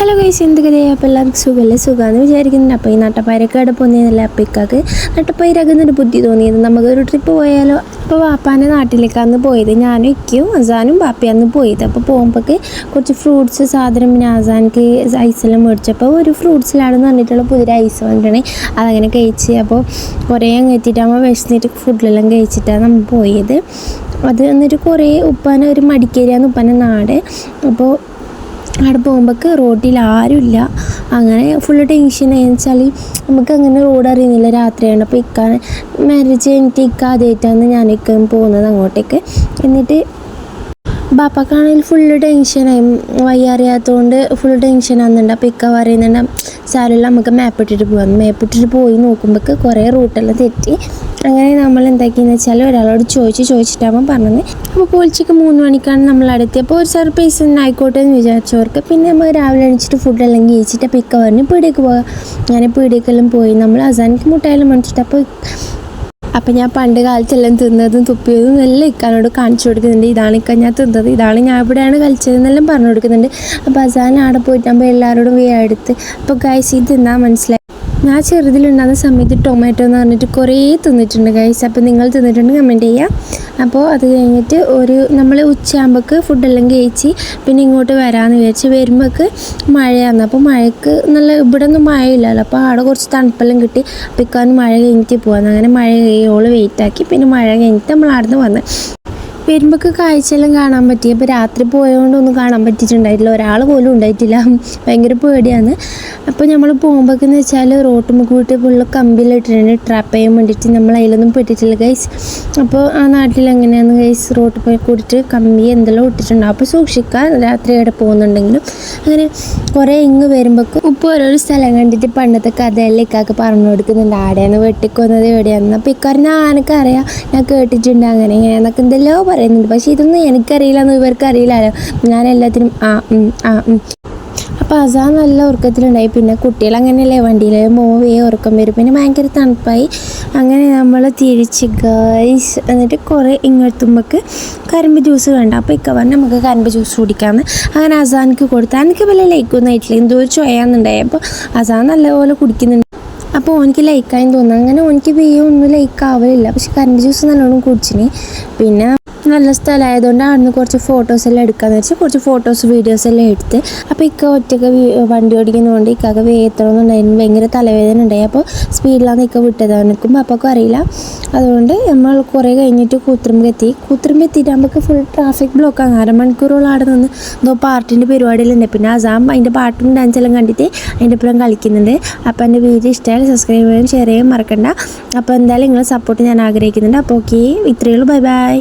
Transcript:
Hello guys, എന്തൊക്കെ അപ്പോൾ എല്ലാവർക്കും സുഖമല്ലേ? സുഖമാണെന്ന് വിചാരിക്കുന്നുണ്ട്. അപ്പോൾ ഈ നട്ടപ്പയരൊക്കെ അവിടെ പോകുന്നതല്ലേ, അപ്പോൾ ഇക്കാക്ക് നട്ടപ്പയരാകുന്നൊരു ബുദ്ധി തോന്നിയത് നമുക്കൊരു ട്രിപ്പ് പോയാലോ. അപ്പോൾ വാപ്പാൻ്റെ നാട്ടിലേക്കാണ് പോയത്. ഞാനും ഇക്കും അസാനും ബാപ്പയാന്ന് പോയത്. അപ്പോൾ പോകുമ്പോഴേക്ക് കുറച്ച് ഫ്രൂട്ട്സ് സാധനം, പിന്നെ അസാനിക്ക് ഐസെല്ലാം മേടിച്ചപ്പോൾ ഒരു ഫ്രൂട്ട്സിലാണെന്ന് പറഞ്ഞിട്ടുള്ള പുതിയ ഐസ് വന്നിട്ടുണ്ടെങ്കിൽ അതങ്ങനെ കഴിച്ച്. അപ്പോൾ കുറേ അങ്ങ് എത്തിയിട്ടാകുമ്പോൾ വിശന്നിട്ട് ഫുഡിലെല്ലാം കഴിച്ചിട്ടാണ് നമ്മൾ പോയത്. അത് എന്നിട്ട് കുറേ ഉപ്പാനെ ഒരു മടിക്കേരിയാന്ന് ഉപ്പാൻ്റെ നാട്. അപ്പോൾ അവിടെ പോകുമ്പോഴേക്ക് റോഡിൽ ആരുമില്ല. അങ്ങനെ ഫുള്ള് ടെൻഷനായി വെച്ചാൽ നമുക്ക് അങ്ങനെ റോഡ് അറിയുന്നില്ല, രാത്രിയാണ്. അപ്പോൾ ഇക്കാനെ മാരേജ് കഴിഞ്ഞിട്ട് ഇക്ക ആദ്യമായിട്ടാണ് ഞാനിക്ക പോകുന്നത് അങ്ങോട്ടേക്ക്. എന്നിട്ട് ബാപ്പാക്കാണെങ്കിൽ ഫുള്ള് ടെൻഷനായി, വയ്യറിയാത്തതുകൊണ്ട് ഫുൾ ടെൻഷനാകുന്നുണ്ട്. അപ്പോൾ ഇക്ക പറയുന്നുണ്ട് സാരമില്ല, നമുക്ക് മാപ്പ് ഇട്ടിട്ട് പോകാം. മാപ്പ് ഇട്ടിട്ട് പോയി നോക്കുമ്പോഴേക്ക് കുറേ റൂട്ടെല്ലാം തെറ്റി. അങ്ങനെ നമ്മൾ എന്താക്കിയെന്ന് വെച്ചാൽ ഒരാളോട് ചോദിച്ചിട്ടാകുമ്പോൾ പറഞ്ഞത്. അപ്പോൾ പോളിച്ചിക്ക് 3 മണിക്കാണ് നമ്മൾ അടുത്തിയപ്പോൾ ഒരു സർപ്രൈസ് തന്നെ ആയിക്കോട്ടെ എന്ന് വിചാരിച്ചവർക്ക്. പിന്നെ നമ്മൾ രാവിലെ എണിച്ചിട്ട് ഫുഡെല്ലാം കഴിച്ചിട്ട് അപ്പോൾ ഇക്ക പറഞ്ഞ് പീടിയേക്ക് പോകാം. അങ്ങനെ പീടിയേക്കെല്ലാം പോയി. നമ്മൾ അസാനിക്ക് മുട്ടായാലും മേടിച്ചിട്ട് അപ്പോൾ ഞാൻ പണ്ട് കാലത്തെല്ലാം തിന്നതും തുപ്പിയതും എല്ലാം ഇക്കാനോട് കാണിച്ചു കൊടുക്കുന്നുണ്ട്. ഇതാണ് ഇക്ക ഞാൻ തിന്നത്, ഇതാണ് ഞാൻ ഇവിടെയാണ് കളിച്ചതെന്നെല്ലാം പറഞ്ഞു കൊടുക്കുന്നുണ്ട്. അപ്പോൾ അസാൻ അവിടെ പോയിട്ടാകുമ്പോൾ എല്ലാവരോടും എടുത്ത്. അപ്പോൾ ഗൈസ് ഇത് തിന്നാൻ മനസ്സിലായി. ഞാൻ ചെറുതിലുണ്ടാകുന്ന സമയത്ത് ടൊമാറ്റോ എന്ന് പറഞ്ഞിട്ട് കുറേ തിന്നിട്ടുണ്ട് ഗൈസ്. അപ്പോൾ നിങ്ങൾ തിന്നിട്ടുണ്ട് കമൻറ്റ് ചെയ്യുക. അപ്പോൾ അത് കഴിഞ്ഞിട്ട് നമ്മൾ ഉച്ചയാകുമ്പോഴേക്ക് ഫുഡെല്ലാം കഴിച്ച് പിന്നെ ഇങ്ങോട്ട് വരാമെന്ന് വിചാരിച്ച് വരുമ്പോഴേക്ക് മഴയാണ്. അപ്പോൾ മഴയ്ക്ക് ഇവിടെ ഒന്നും മഴയില്ലല്ലോ, അപ്പോൾ അവിടെ കുറച്ച് തണുപ്പെല്ലാം കിട്ടി. അപ്പോൾ ഇക്കാന്ന് മഴ കഴിഞ്ഞിട്ട് പോകാമെന്ന്. അങ്ങനെ മഴ കഴിയോളം വെയിറ്റാക്കി പിന്നെ മഴ കഴിഞ്ഞിട്ട് നമ്മൾ അവിടെ നിന്ന് വന്ന് വരുമ്പോഴേക്ക് കാഴ്ചയെല്ലാം കാണാൻ പറ്റി. അപ്പോൾ രാത്രി പോയതുകൊണ്ടൊന്നും കാണാൻ പറ്റിയിട്ടുണ്ടായിട്ടില്ല, ഒരാൾ പോലും ഉണ്ടായിട്ടില്ല. ഭയങ്കര പേടിയാണ്. അപ്പോൾ നമ്മൾ പോകുമ്പോഴേക്കെന്ന് വെച്ചാൽ റോട്ടുമ്മ കൂട്ടി ഫുള്ള് കമ്പിയിലിട്ടിട്ടുണ്ട് ട്രാപ്പ് ചെയ്യാൻ വേണ്ടിയിട്ട്. നമ്മൾ അതിലൊന്നും പെട്ടിട്ടില്ല ഗൈസ്. അപ്പോൾ ആ നാട്ടിൽ എങ്ങനെയാണ് ഗൈസ്, റോട്ട് പോയി കൂട്ടിയിട്ട് കമ്പി എന്തെല്ലാം ഇട്ടിട്ടുണ്ട്. അപ്പോൾ സൂക്ഷിക്കുക രാത്രി എവിടെ പോകുന്നുണ്ടെങ്കിലും. അങ്ങനെ കുറേ ഇങ്ങ് വരുമ്പോഴേക്ക് ഉപ്പ് ഓരോരോ സ്ഥലം കണ്ടിട്ട് പണ്ടത്തെ കഥയെല്ലാം ഇക്കാക്ക് പറഞ്ഞു കൊടുക്കുന്നുണ്ട്. ആടെയാണ് വെട്ടിക്കൊന്നത് എവിടെയാണെന്ന്. അപ്പോൾ ഇക്കാരനെ എനിക്കറിയാം, ഞാൻ കേട്ടിട്ടുണ്ട് അങ്ങനെ ഇങ്ങനെയെന്നൊക്കെ എന്തെല്ലോ പറയുന്നുണ്ട്. പക്ഷേ ഇതൊന്നും എനിക്കറിയില്ല എന്ന് ഇവർക്ക് അറിയില്ലല്ലോ. ഞാൻ എല്ലാത്തിനും അപ്പോൾ അസാൻ നല്ല ഉറക്കത്തിലുണ്ടായി. പിന്നെ കുട്ടികളങ്ങനെയല്ലേ, വണ്ടിയിൽ മോവേ ഉറക്കം വരും. പിന്നെ ഭയങ്കര തണുപ്പായി. അങ്ങനെ നമ്മൾ തിരിച്ച് ഗൈസ് എന്നിട്ട് കുറേ ഇങ്ങെത്തുമ്പോഴേക്ക് കരിമ്പ് ജ്യൂസ് വേണ്ട. അപ്പോൾ ഇക്ക പറഞ്ഞ് നമുക്ക് കരിമ്പ് ജ്യൂസ് കുടിക്കാമെന്ന്. അങ്ങനെ അസാനിക്ക് കൊടുത്തു. എനിക്ക് വലിയ ലൈക്കൊന്നും ആയിട്ടില്ല, എന്തോ ഒരു ചൊയാന്നുണ്ടായി. അപ്പോൾ അസാൻ നല്ലപോലെ കുടിക്കുന്നുണ്ട്. അപ്പോൾ എനിക്ക് ലൈക്കായി തോന്നുന്നു. അങ്ങനെ എനിക്ക് ഒന്നും ലൈക്കാവില്ല. പക്ഷെ കരിമ്പ് ജ്യൂസ് നല്ലോണം കുടിച്ചിന്. പിന്നെ നല്ല സ്ഥലമായതുകൊണ്ട് അവിടുന്ന് കുറച്ച് ഫോട്ടോസെല്ലാം എടുക്കാമെന്ന് വെച്ചാൽ കുറച്ച് ഫോട്ടോസ് വീഡിയോസെല്ലാം എടുത്ത്. അപ്പോൾ ഇക്ക ഒറ്റയ്ക്ക് വണ്ടി ഓടിക്കുന്നതുകൊണ്ട് ഇക്കൊക്കെ വേഗത്തോന്നുണ്ടായിരുന്നു. ഭയങ്കര തലവേദന ഉണ്ടായി. അപ്പോൾ സ്പീഡിലാണ് ഇക്ക വിട്ടത്. എനിക്കും അപ്പൊക്കും അറിയില്ല. അതുകൊണ്ട് നമ്മൾ കുറേ കഴിഞ്ഞിട്ട് കൂത്തുറമ്പ് എത്തിയിട്ടാകുമ്പോൾ ഫുൾ ട്രാഫിക് ബ്ലോക്കാണ്. 1/2 മണിക്കൂറോളം അവിടെ നിന്ന് എന്തോ പാർട്ടിൻ്റെ പരിപാടിയിലുണ്ട്. പിന്നെ അസാം അതിൻ്റെ പാട്ടും ഡാൻസെല്ലാം കണ്ടിട്ട് അതിൻ്റെ ഒപ്പം കളിക്കുന്നുണ്ട്. അപ്പോൾ എൻ്റെ വീഡിയോ ഇഷ്ടമായാലും സബ്സ്ക്രൈബ് ചെയ്യാനും ഷെയർ ചെയ്യാൻ മറക്കണ്ട. അപ്പോൾ എന്തായാലും നിങ്ങളെ സപ്പോർട്ട് ഞാൻ ആഗ്രഹിക്കുന്നുണ്ട്. അപ്പോൾ ഓക്കെ, ഇത്രയേ ഉള്ളൂ. Bye bye.